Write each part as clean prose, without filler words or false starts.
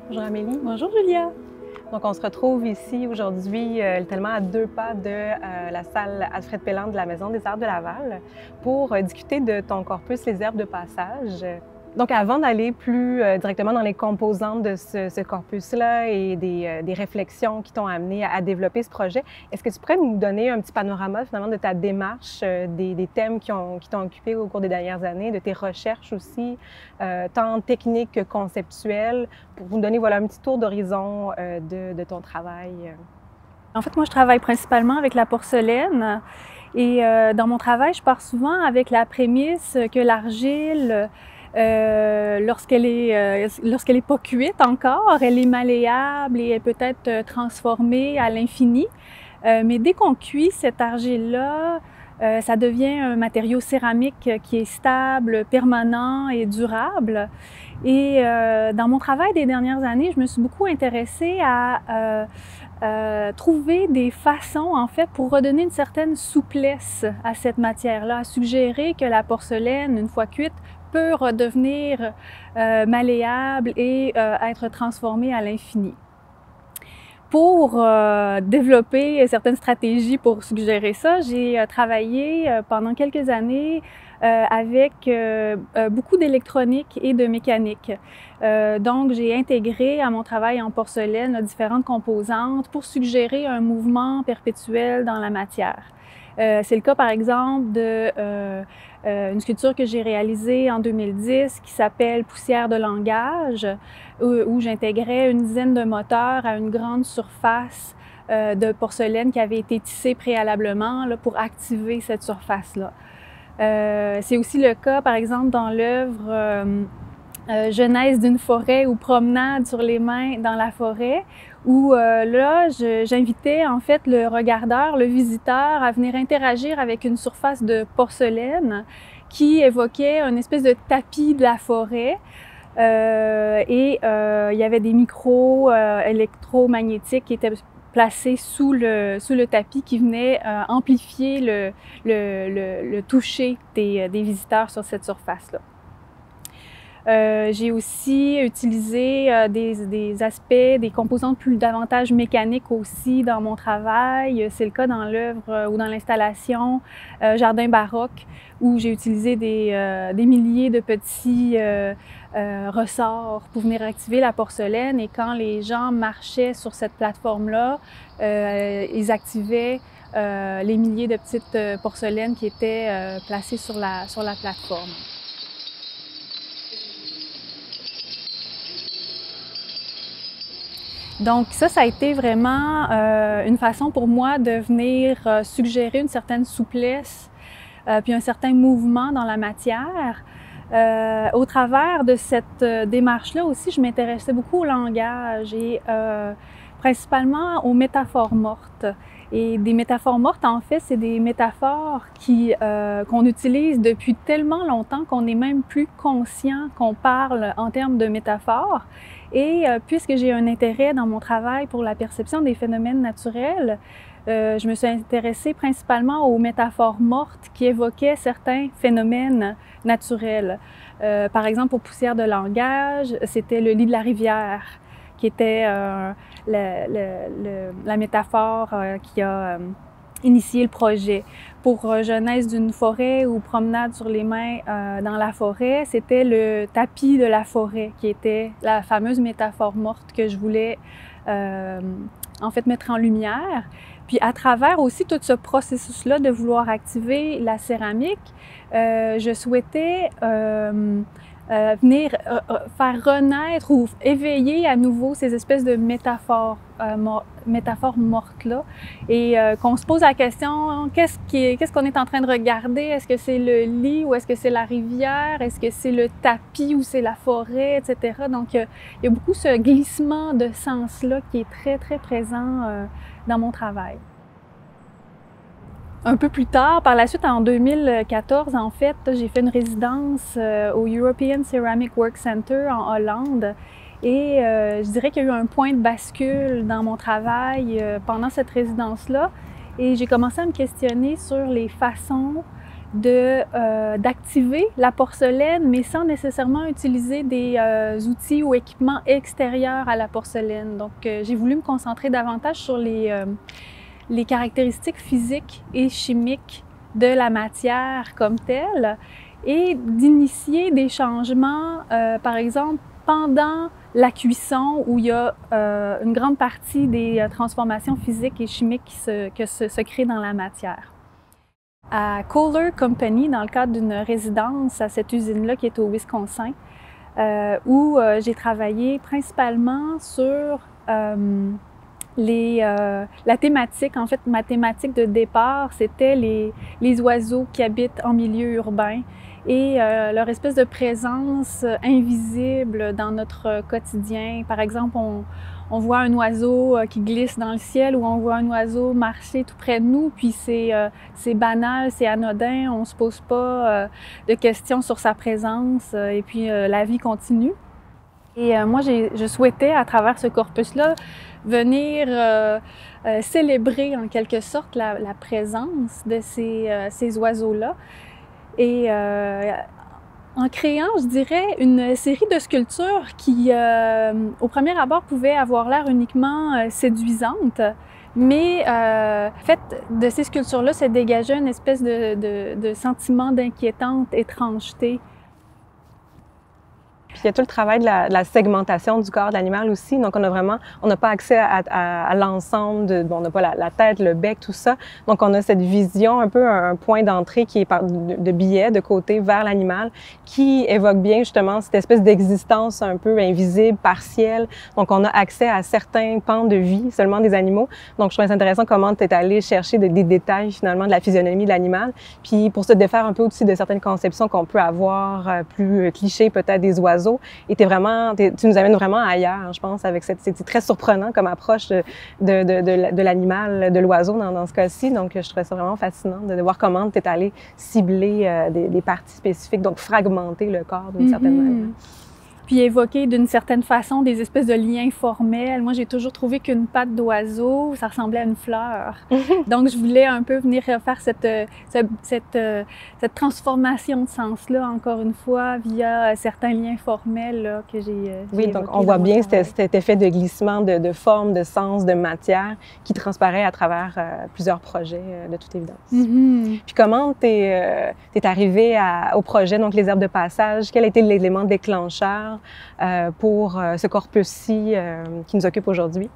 Bonjour Amélie. Bonjour Julia. Donc on se retrouve ici aujourd'hui tellement à 2 pas de la salle Alfred Pelland de la Maison des Arts de Laval pour discuter de ton corpus Les Herbes de passage. Donc avant d'aller plus directement dans les composantes de ce corpus-là et des réflexions qui t'ont amené à développer ce projet, est-ce que tu pourrais nous donner un petit panorama finalement de ta démarche, des thèmes qui t'ont occupé au cours des dernières années, de tes recherches aussi, tant techniques que conceptuelles, pour nous donner voilà, un petit tour d'horizon de ton travail? En fait, moi, je travaille principalement avec la porcelaine et dans mon travail, je pars souvent avec la prémisse que l'argile, lorsqu'elle est pas cuite encore, elle est malléable et elle peut être transformée à l'infini. Mais dès qu'on cuit cette argile-là, ça devient un matériau céramique qui est stable, permanent et durable. Et dans mon travail des dernières années, je me suis beaucoup intéressée à trouver des façons, en fait, pour redonner une certaine souplesse à cette matière-là, à suggérer que la porcelaine, une fois cuite, peut redevenir malléable et être transformée à l'infini. Pour développer certaines stratégies pour suggérer ça, j'ai travaillé pendant quelques années avec beaucoup d'électronique et de mécanique. Donc, j'ai intégré à mon travail en porcelaine différentes composantes pour suggérer un mouvement perpétuel dans la matière. C'est le cas, par exemple, une sculpture que j'ai réalisée en 2010 qui s'appelle Poussière de langage, où j'intégrais une dizaine de moteurs à une grande surface de porcelaine qui avait été tissée préalablement là, pour activer cette surface-là. C'est aussi le cas, par exemple, dans l'œuvre Genèse d'une forêt ou Promenade sur les mains dans la forêt, où là, j'invitais en fait le regardeur, le visiteur, à venir interagir avec une surface de porcelaine qui évoquait une espèce de tapis de la forêt. Il y avait des micros électromagnétiques qui étaient placés sous le tapis qui venaient amplifier le toucher des visiteurs sur cette surface-là. J'ai aussi utilisé des aspects, des composantes davantage mécaniques aussi dans mon travail. C'est le cas dans l'œuvre ou dans l'installation Jardin baroque, où j'ai utilisé des milliers de petits ressorts pour venir activer la porcelaine. Et quand les gens marchaient sur cette plateforme-là, ils activaient les milliers de petites porcelaines qui étaient placées sur la plateforme. Donc ça a été vraiment une façon pour moi de venir suggérer une certaine souplesse puis un certain mouvement dans la matière. Au travers de cette démarche-là aussi, je m'intéressais beaucoup au langage et principalement aux métaphores mortes. Et des métaphores mortes, en fait, c'est des métaphores qu'on utilise depuis tellement longtemps qu'on n'est même plus conscient qu'on parle en termes de métaphores. Et puisque j'ai un intérêt dans mon travail pour la perception des phénomènes naturels, je me suis intéressée principalement aux métaphores mortes qui évoquaient certains phénomènes naturels. Par exemple, pour Poussière de langage, c'était le lit de la rivière, qui était la métaphore qui a initié le projet. Pour Genèse d'une forêt ou Promenade sur les mains dans la forêt, c'était le tapis de la forêt qui était la fameuse métaphore morte que je voulais en fait mettre en lumière. Puis à travers aussi tout ce processus-là de vouloir activer la céramique, je souhaitais venir faire renaître ou éveiller à nouveau ces espèces de métaphores mortes-là et qu'on se pose la question, qu'est-ce qu'on est en train de regarder? Est-ce que c'est le lit ou est-ce que c'est la rivière? Est-ce que c'est le tapis ou c'est la forêt, etc. Donc, il y a beaucoup ce glissement de sens-là qui est très, très présent dans mon travail. Un peu plus tard, par la suite, en 2014, en fait, j'ai fait une résidence au European Ceramic Work Center en Hollande. Et je dirais qu'il y a eu un point de bascule dans mon travail pendant cette résidence-là. Et j'ai commencé à me questionner sur les façons d'activer la porcelaine, mais sans nécessairement utiliser des outils ou équipements extérieurs à la porcelaine. Donc, j'ai voulu me concentrer davantage sur les caractéristiques physiques et chimiques de la matière comme telle et d'initier des changements, par exemple, pendant la cuisson où il y a une grande partie des transformations physiques et chimiques qui se créent dans la matière. À Kohler Company, dans le cadre d'une résidence à cette usine-là qui est au Wisconsin, où j'ai travaillé principalement sur la thématique. En fait, ma thématique de départ, c'était les oiseaux qui habitent en milieu urbain et leur espèce de présence invisible dans notre quotidien. Par exemple, on voit un oiseau qui glisse dans le ciel ou on voit un oiseau marcher tout près de nous, puis c'est banal, c'est anodin, on ne se pose pas de questions sur sa présence et puis la vie continue. Et moi, je souhaitais, à travers ce corpus-là, venir célébrer en quelque sorte la présence de ces oiseaux-là. Et en créant, je dirais, une série de sculptures qui, au premier abord, pouvaient avoir l'air uniquement séduisantes, mais en fait, de ces sculptures-là se dégageait une espèce de sentiment d'inquiétante étrangeté. Puis il y a tout le travail de la segmentation du corps de l'animal aussi. Donc, on n'a pas accès à l'ensemble, on n'a pas la tête, le bec, tout ça. Donc, on a cette vision, un peu un point d'entrée qui est de biais de côté vers l'animal, qui évoque bien justement cette espèce d'existence un peu invisible, partielle. Donc, on a accès à certains pans de vie seulement des animaux. Donc, je trouve ça intéressant comment tu es allé chercher des détails finalement de la physionomie de l'animal. Puis, pour se défaire un peu aussi de certaines conceptions qu'on peut avoir plus clichés peut-être des oiseaux. Et tu nous amènes vraiment ailleurs, je pense, avec c'est très surprenant comme approche de l'animal, de l'oiseau dans ce cas-ci. Donc, je trouvais ça vraiment fascinant de voir comment tu es allé cibler des parties spécifiques, donc fragmenter le corps d'une certaine manière. Puis évoquer d'une certaine façon des espèces de liens formels. Moi, j'ai toujours trouvé qu'une patte d'oiseau, ça ressemblait à une fleur. Donc, je voulais un peu venir faire cette transformation de sens-là, encore une fois, via certains liens formels là, que j'ai Oui, donc on voit bien cet effet de glissement de forme, de sens, de matière qui transparaît à travers plusieurs projets, de toute évidence. Puis comment tu es arrivé au projet, donc les herbes de passage? Quel a été l'élément déclencheur pour ce corpus-ci qui nous occupe aujourd'hui?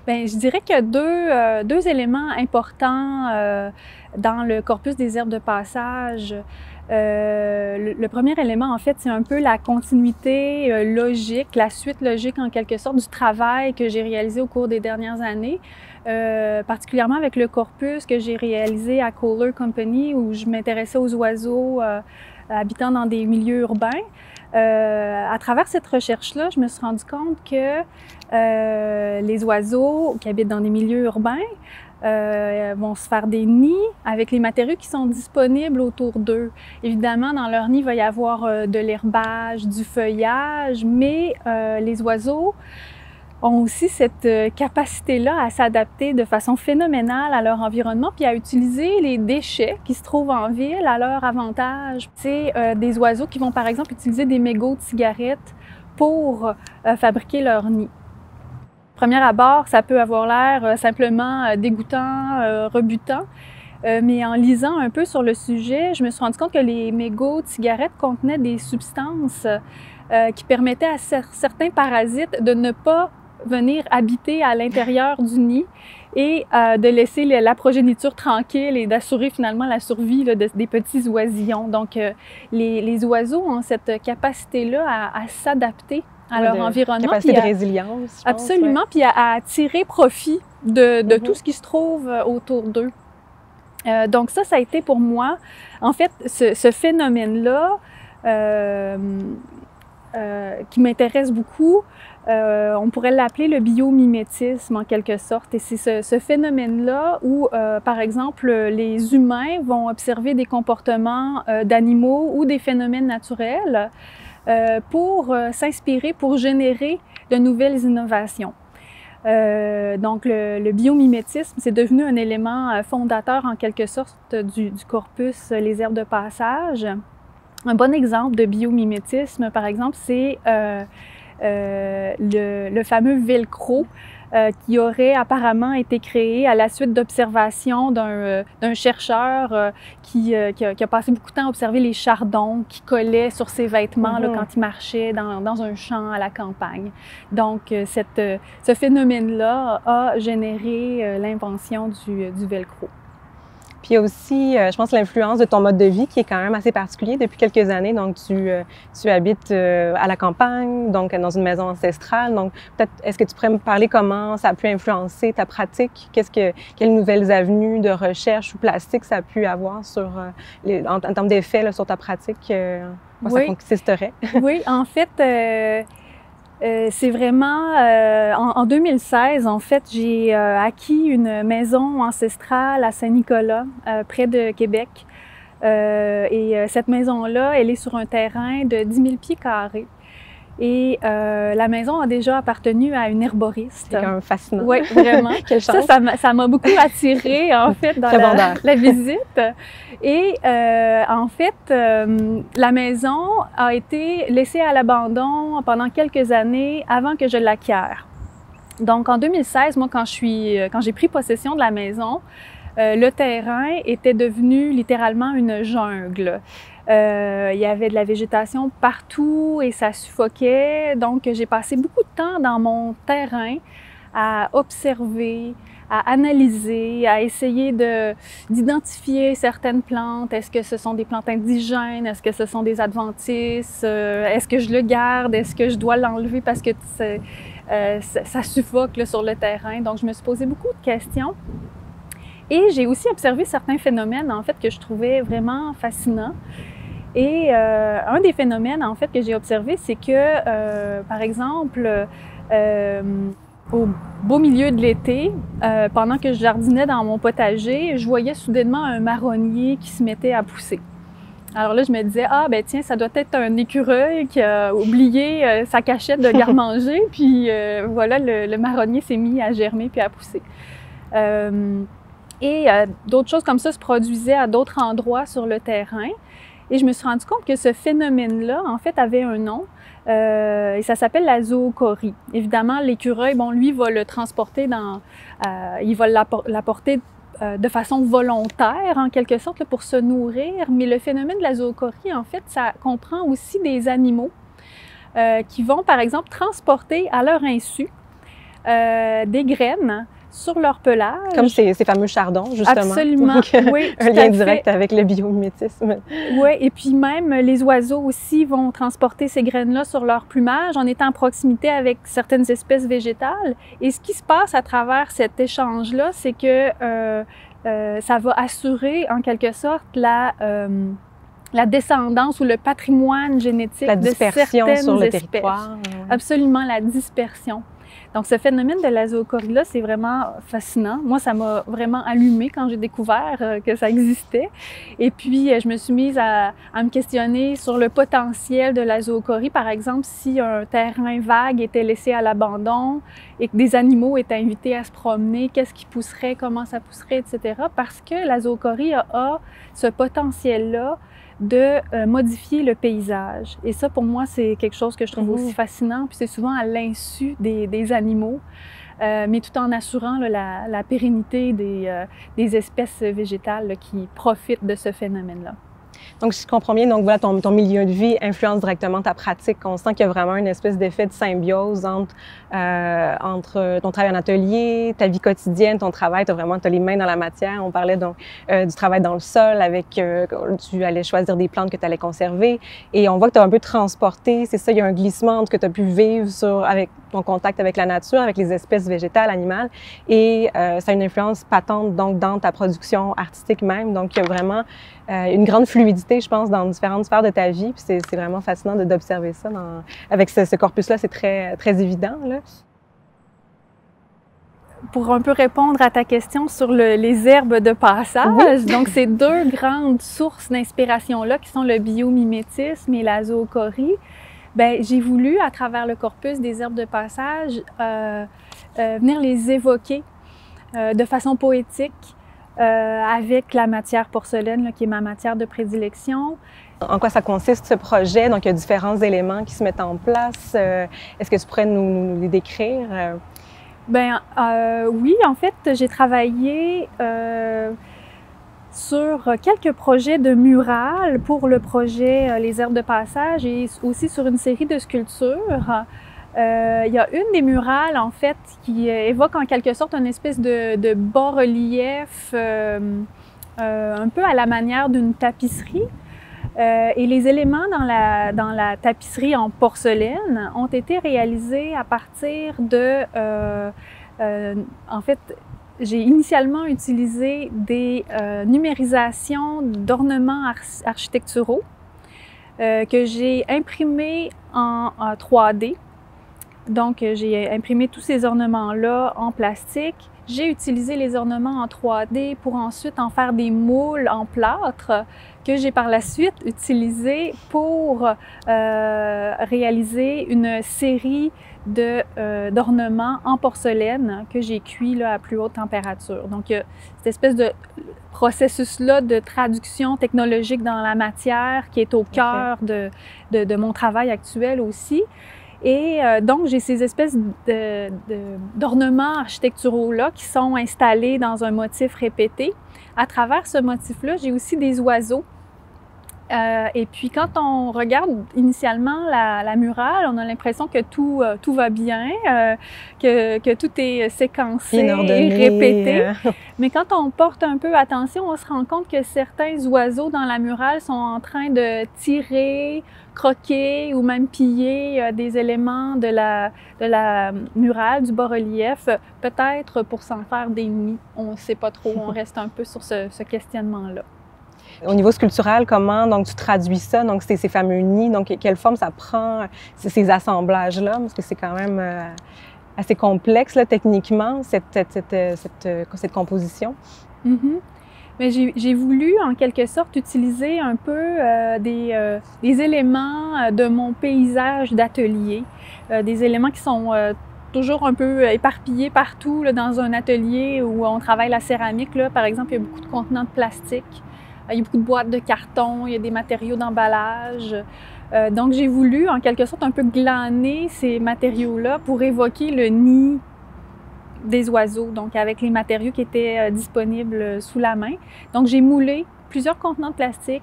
Bien, je dirais qu'il y a deux éléments importants dans le corpus des herbes de passage. Le premier élément, en fait, c'est un peu la continuité logique, la suite logique en quelque sorte du travail que j'ai réalisé au cours des dernières années, particulièrement avec le corpus que j'ai réalisé à Kohler Company où je m'intéressais aux oiseaux habitant dans des milieux urbains. À travers cette recherche-là, je me suis rendu compte que les oiseaux qui habitent dans des milieux urbains vont se faire des nids avec les matériaux qui sont disponibles autour d'eux. Évidemment, dans leur nid, il va y avoir de l'herbage, du feuillage, mais les oiseaux ont aussi cette capacité-là à s'adapter de façon phénoménale à leur environnement puis à utiliser les déchets qui se trouvent en ville à leur avantage. C'est des oiseaux qui vont par exemple utiliser des mégots de cigarettes pour fabriquer leur nid. Premier abord, ça peut avoir l'air simplement dégoûtant, rebutant, mais en lisant un peu sur le sujet, je me suis rendu compte que les mégots de cigarettes contenaient des substances qui permettaient à certains parasites de ne pas venir habiter à l'intérieur du nid et de laisser la progéniture tranquille et d'assurer finalement la survie là, des petits oisillons. Donc, les oiseaux ont cette capacité-là à s'adapter à leur environnement. Capacité de résilience, je pense. Absolument, puis à tirer profit de tout ce qui se trouve autour d'eux. Donc ça a été pour moi, en fait, ce phénomène-là qui m'intéresse beaucoup, On pourrait l'appeler le biomimétisme en quelque sorte. Et c'est ce phénomène-là où, par exemple, les humains vont observer des comportements d'animaux ou des phénomènes naturels pour s'inspirer, pour générer de nouvelles innovations. Donc, le biomimétisme, c'est devenu un élément fondateur en quelque sorte du corpus Les herbes de passage. Un bon exemple de biomimétisme, par exemple, c'est le fameux velcro qui aurait apparemment été créé à la suite d'observations d'un chercheur qui a passé beaucoup de temps à observer les chardons qui collaient sur ses vêtements là, quand il marchait dans un champ à la campagne. Donc, ce phénomène-là a généré l'invention du velcro. Puis il y a aussi, je pense, l'influence de ton mode de vie qui est quand même assez particulier depuis quelques années. Donc, tu habites à la campagne, donc dans une maison ancestrale. Donc, peut-être, est-ce que tu pourrais me parler comment ça a pu influencer ta pratique? Quelles nouvelles avenues de recherche ou plastique ça a pu avoir sur, en termes d'effets sur ta pratique? Ça consisterait? Oui, en fait, c'est vraiment en 2016, en fait, j'ai acquis une maison ancestrale à Saint-Nicolas, près de Québec. Et cette maison-là, elle est sur un terrain de 10 000 pieds carrés. Et la maison a déjà appartenu à une herboriste. C'est quand même fascinant. Oui, vraiment. Quelle chance. Ça m'a beaucoup attirée, en fait, dans la visite. Et en fait, la maison a été laissée à l'abandon pendant quelques années avant que je l'acquière. Donc, en 2016, moi, quand j'ai pris possession de la maison, le terrain était devenu littéralement une jungle. Il y avait de la végétation partout et ça suffoquait. Donc, j'ai passé beaucoup de temps dans mon terrain à observer, à analyser, à essayer d'identifier certaines plantes. Est-ce que ce sont des plantes indigènes? Est-ce que ce sont des adventices? Est-ce que je le garde? Est-ce que je dois l'enlever parce que ça suffoque là, sur le terrain? Donc, je me suis posé beaucoup de questions. Et j'ai aussi observé certains phénomènes, en fait, que je trouvais vraiment fascinants. Et un des phénomènes, en fait, que j'ai observé, c'est que, par exemple, au beau milieu de l'été, pendant que je jardinais dans mon potager, je voyais soudainement un marronnier qui se mettait à pousser. Alors là, je me disais, ah ben tiens, ça doit être un écureuil qui a oublié sa cachette de garde-manger, puis voilà, le marronnier s'est mis à germer puis à pousser. Et d'autres choses comme ça se produisaient à d'autres endroits sur le terrain. Et je me suis rendu compte que ce phénomène-là, en fait, avait un nom et ça s'appelle la zoochorie. Évidemment, l'écureuil, bon, lui, va le transporter il va l'apporter de façon volontaire, en quelque sorte, là, pour se nourrir. Mais le phénomène de la zoochorie, en fait, ça comprend aussi des animaux qui vont, par exemple, transporter à leur insu des graines sur leur pelage. Comme ces fameux chardons, justement. Absolument, donc, oui. Un lien direct avec le biomimétisme. Oui, et puis même les oiseaux aussi vont transporter ces graines-là sur leur plumage en étant en proximité avec certaines espèces végétales. Et ce qui se passe à travers cet échange-là, c'est que ça va assurer en quelque sorte la descendance ou le patrimoine génétique de certaines sur le espèces. Territoire. Absolument, la dispersion. Donc, ce phénomène de la zoochorie-là, c'est vraiment fascinant. Moi, ça m'a vraiment allumée quand j'ai découvert que ça existait. Et puis, je me suis mise à me questionner sur le potentiel de la zoochorie. Par exemple, si un terrain vague était laissé à l'abandon et que des animaux étaient invités à se promener, qu'est-ce qui pousserait, comment ça pousserait, etc. Parce que la zoochorie a ce potentiel-là de modifier le paysage. Et ça, pour moi, c'est quelque chose que je trouve aussi fascinant. Puis c'est souvent à l'insu des animaux, mais tout en assurant là, la pérennité des espèces végétales là, qui profitent de ce phénomène-là. Donc, si je comprends bien, donc voilà, ton milieu de vie influence directement ta pratique. On sent qu'il y a vraiment une espèce d'effet de symbiose entre ton travail en atelier, ta vie quotidienne, ton travail. Tu as les mains dans la matière. On parlait donc du travail dans le sol avec, tu allais choisir des plantes que tu allais conserver. Et on voit que tu as un peu transporté, c'est ça, il y a un glissement entre ce que tu as pu vivre ton contact avec la nature, avec les espèces végétales, animales, et ça a une influence patente donc dans ta production artistique même. Donc, il y a vraiment une grande fluidité, je pense, dans différentes sphères de ta vie. Puis c'est vraiment fascinant d'observer ça avec ce corpus-là, c'est très, très évident, là. Pour un peu répondre à ta question sur les herbes de passage, donc ces deux grandes sources d'inspiration-là qui sont le biomimétisme et la zoochorie, bien, j'ai voulu, à travers le corpus des herbes de passage, venir les évoquer de façon poétique avec la matière porcelaine, là, qui est ma matière de prédilection. En quoi ça consiste, ce projet? Donc, il y a différents éléments qui se mettent en place. Est-ce que tu pourrais nous les décrire? Bien, oui, en fait, j'ai travaillé sur quelques projets de murales pour le projet Les herbes de passage et aussi sur une série de sculptures. Il y a une des murales, en fait, qui évoque en quelque sorte une espèce de bas-relief un peu à la manière d'une tapisserie. Et les éléments dans la tapisserie en porcelaine ont été réalisés à partir de... en fait, j'ai initialement utilisé des numérisations d'ornements architecturaux que j'ai imprimés en 3D. Donc, j'ai imprimé tous ces ornements-là en plastique. J'ai utilisé les ornements en 3D pour ensuite en faire des moules en plâtre que j'ai par la suite utilisés pour réaliser une série d'ornements en porcelaine que j'ai cuits là, à plus haute température. Donc, il y a cette espèce de processus-là de traduction technologique dans la matière qui est au cœur de mon travail actuel aussi. Et donc, j'ai ces espèces d'ornements architecturaux-là qui sont installés dans un motif répété. À travers ce motif-là, j'ai aussi des oiseaux. Et puis, quand on regarde initialement la murale, on a l'impression que tout va bien, que tout est séquencé et répété. Mais quand on porte un peu attention, on se rend compte que certains oiseaux dans la murale sont en train de tirer, croquer ou même piller des éléments de la murale, du bas-relief, peut-être pour s'en faire des nids. On ne sait pas trop, on reste un peu sur ce questionnement-là. Au niveau sculptural, comment donc tu traduis ça, donc ces fameux nids, donc quelle forme ça prend, ces assemblages-là, parce que c'est quand même assez complexe là, techniquement, cette composition. Mm-hmm. Mais j'ai voulu, en quelque sorte, utiliser un peu des éléments de mon paysage d'atelier, des éléments qui sont toujours un peu éparpillés partout là, dans un atelier où on travaille la céramique. Là, par exemple, il y a beaucoup de contenants de plastique, il y a beaucoup de boîtes de carton, il y a des matériaux d'emballage. Donc, j'ai voulu, en quelque sorte, un peu glaner ces matériaux-là pour évoquer le nid des oiseaux, donc avec les matériaux qui étaient disponibles sous la main. Donc, j'ai moulé plusieurs contenants de plastique,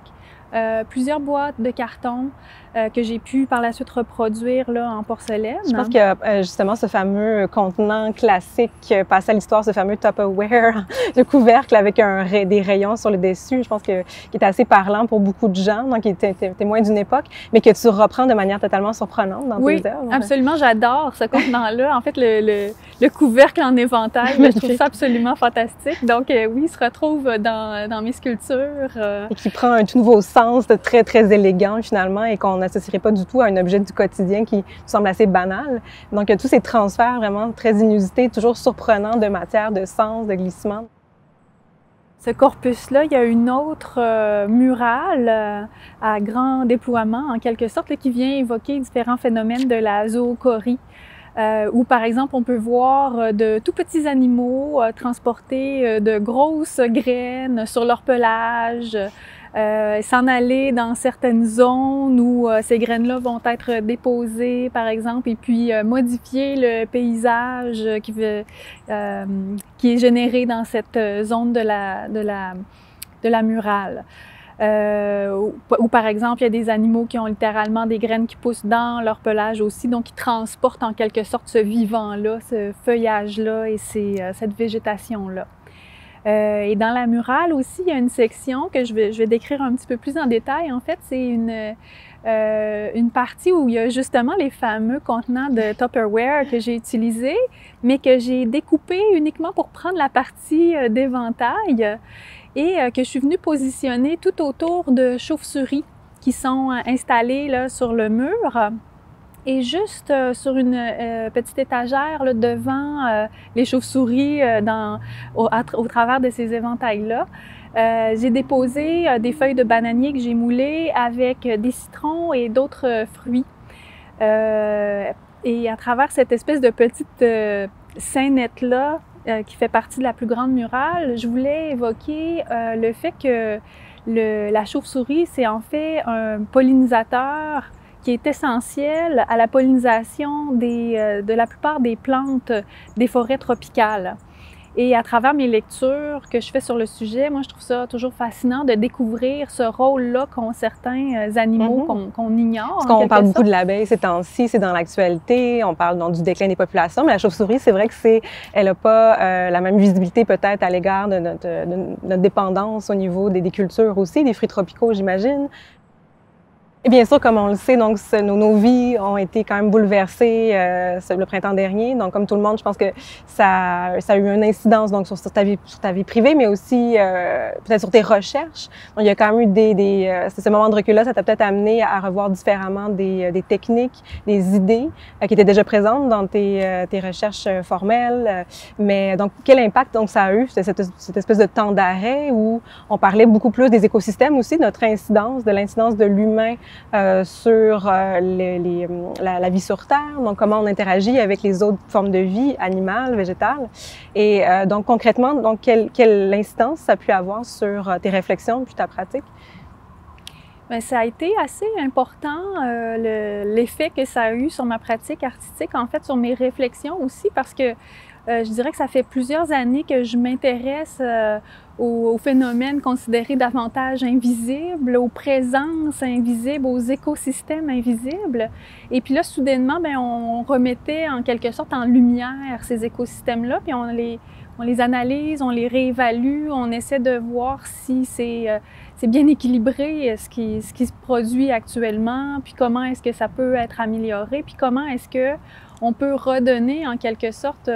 plusieurs boîtes de carton que j'ai pu par la suite reproduire là, en porcelaine. Je pense que justement ce fameux contenant classique passé à l'histoire, ce fameux Tupperware, le couvercle avec des rayons sur le dessus, je pense qui est assez parlant pour beaucoup de gens, donc qui était témoin d'une époque, mais que tu reprends de manière totalement surprenante dans tes œuvres. Oui, absolument, j'adore ce contenant-là. En fait, le couvercle en éventail, je trouve ça absolument fantastique. Donc oui, il se retrouve dans mes sculptures. Et qui prend un tout nouveau sens, de très, très élégant finalement, et qu'on n'associerait pas du tout à un objet du quotidien qui semble assez banal. Donc, il y a tous ces transferts vraiment très inusités, toujours surprenants de matière, de sens, de glissement. Ce corpus-là, il y a une autre murale à grand déploiement, en quelque sorte, là, qui vient évoquer différents phénomènes de la zoochorie. Où, par exemple, on peut voir de tout petits animaux transporter de grosses graines sur leur pelage, s'en aller dans certaines zones où ces graines-là vont être déposées, par exemple, et puis modifier le paysage qui est généré dans cette zone de la murale. Ou par exemple, il y a des animaux qui ont littéralement des graines qui poussent dans leur pelage aussi, donc qui transportent en quelque sorte ce vivant-là, ce feuillage-là et cette végétation-là. Et dans la murale aussi, il y a une section que je vais décrire un petit peu plus en détail. En fait, c'est une partie où il y a justement les fameux contenants de Tupperware que j'ai utilisés, mais que j'ai découpé uniquement pour prendre la partie d'éventail et que je suis venue positionner tout autour de chauves-souris qui sont installées là, sur le mur. Et juste sur une petite étagère là, devant les chauves-souris au travers de ces éventails-là, j'ai déposé des feuilles de bananier que j'ai moulées avec des citrons et d'autres fruits. Et à travers cette espèce de petite scénette-là, qui fait partie de la plus grande murale, je voulais évoquer le fait que la chauve-souris, c'est en fait un pollinisateur qui est essentiel à la pollinisation de la plupart des plantes des forêts tropicales. Et à travers mes lectures que je fais sur le sujet, moi, je trouve ça toujours fascinant de découvrir ce rôle-là qu'ont certains animaux qu'on ignore. Parce qu'on parle beaucoup de l'abeille ces temps-ci, c'est dans l'actualité, on parle donc du déclin des populations, mais la chauve-souris, c'est vrai que elle n'a pas la même visibilité peut-être à l'égard de notre dépendance au niveau des cultures aussi, des fruits tropicaux, j'imagine. Et bien sûr, comme on le sait, donc nos vies ont été quand même bouleversées le printemps dernier. Donc, comme tout le monde, je pense que ça a eu une incidence donc sur ta vie privée, mais aussi peut-être sur tes recherches. Donc, il y a quand même eu ce moment de recul-là, ça t'a peut-être amené à revoir différemment des techniques, des idées qui étaient déjà présentes dans tes recherches formelles. Mais donc, quel impact donc ça a eu cette espèce de temps d'arrêt où on parlait beaucoup plus des écosystèmes aussi, de l'incidence de l'humain sur la vie sur Terre, donc comment on interagit avec les autres formes de vie, animales, végétales. Et donc concrètement, donc, quelle incidence ça a pu avoir sur tes réflexions puis ta pratique? Bien, ça a été assez important, l'effet que ça a eu sur ma pratique artistique, en fait sur mes réflexions aussi, parce que je dirais que ça fait plusieurs années que je m'intéresse aux phénomènes considérés davantage invisibles, aux présences invisibles, aux écosystèmes invisibles. Et puis là, soudainement, bien, on remettait en quelque sorte en lumière ces écosystèmes-là, puis on les analyse, on les réévalue, on essaie de voir si c'est bien équilibré ce qui se produit actuellement, puis comment est-ce que ça peut être amélioré, puis comment est-ce que on peut redonner en quelque sorte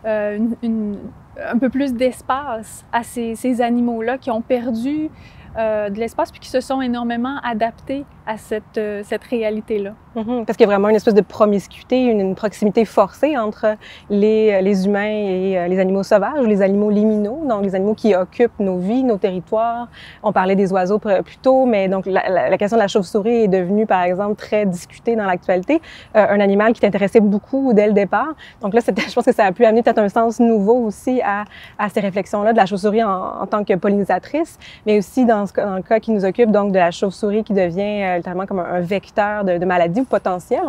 un peu plus d'espace à ces animaux-là qui ont perdu de l'espace puis qui se sont énormément adaptés à cette réalité-là. Parce qu'il y a vraiment une espèce de promiscuité, une proximité forcée entre les humains et les animaux sauvages ou les animaux liminaux, donc les animaux qui occupent nos vies, nos territoires. On parlait des oiseaux plus tôt, mais donc la question de la chauve-souris est devenue, par exemple, très discutée dans l'actualité. Un animal qui t'intéressait beaucoup dès le départ. Donc là, je pense que ça a pu amener peut-être un sens nouveau aussi à ces réflexions-là de la chauve-souris en tant que pollinisatrice, mais aussi dans le cas qui nous occupe, donc de la chauve-souris qui devient littéralement comme un vecteur de maladies ou potentiel,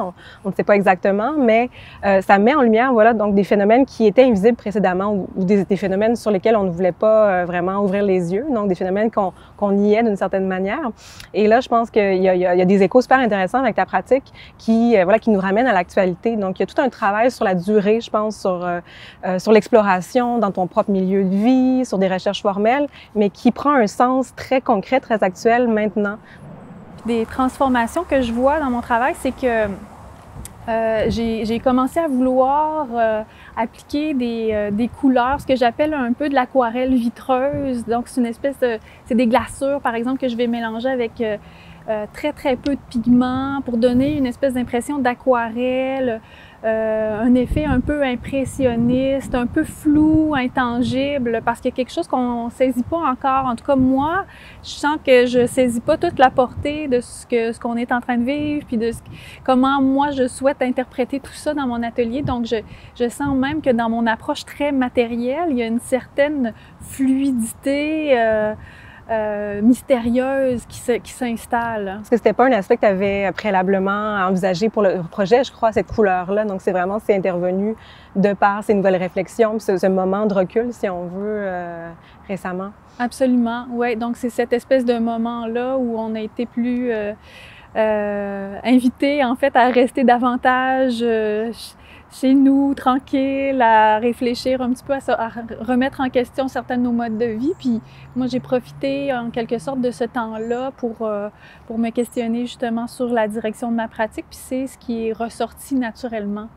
on ne sait pas exactement, mais ça met en lumière, voilà, donc des phénomènes qui étaient invisibles précédemment ou des phénomènes sur lesquels on ne voulait pas vraiment ouvrir les yeux, donc des phénomènes qu'on niait d'une certaine manière. Et là, je pense qu'il y a des échos super intéressants avec ta pratique qui nous ramènent à l'actualité. Donc, il y a tout un travail sur la durée, je pense, sur l'exploration dans ton propre milieu de vie, sur des recherches formelles, mais qui prend un sens très concret, très actuel maintenant. Des transformations que je vois dans mon travail, c'est que j'ai commencé à vouloir appliquer des couleurs, ce que j'appelle un peu de l'aquarelle vitreuse. Donc, c'est des glaçures, par exemple, que je vais mélanger avec très, très peu de pigments pour donner une espèce d'impression d'aquarelle, un effet un peu impressionniste, un peu flou, intangible, parce qu'il y a quelque chose qu'on ne saisit pas encore. En tout cas, moi, je sens que je ne saisis pas toute la portée de ce qu'on est en train de vivre, puis de comment moi je souhaite interpréter tout ça dans mon atelier. Donc, je sens même que dans mon approche très matérielle, il y a une certaine fluidité mystérieuse qui s'installe. Parce que c'était pas un aspect que tu avais préalablement envisagé pour le projet, je crois, cette couleur-là. Donc, c'est intervenu de par ces nouvelles réflexions, ce moment de recul, si on veut, récemment. Absolument, oui. Donc, c'est cette espèce de moment-là où on a été plus invité, en fait, à rester davantage chez nous, tranquille, à réfléchir un petit peu, à remettre en question certains de nos modes de vie. Puis moi, j'ai profité en quelque sorte de ce temps-là pour me questionner justement sur la direction de ma pratique. Puis c'est ce qui est ressorti naturellement.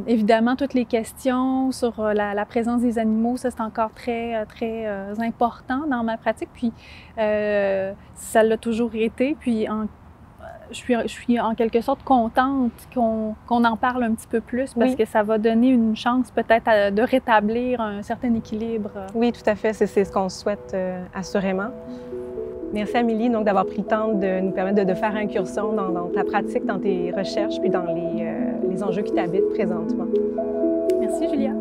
Évidemment, toutes les questions sur la présence des animaux, ça c'est encore très important dans ma pratique. Puis ça l'a toujours été. Puis je suis en quelque sorte contente qu'on en parle un petit peu plus parce que ça va donner une chance peut-être de rétablir un certain équilibre. Oui, tout à fait. C'est ce qu'on souhaite assurément. Merci Amélie donc d'avoir pris le temps de nous permettre de faire incursion dans ta pratique, dans tes recherches, puis dans les enjeux qui t'habitent présentement. Merci Julia.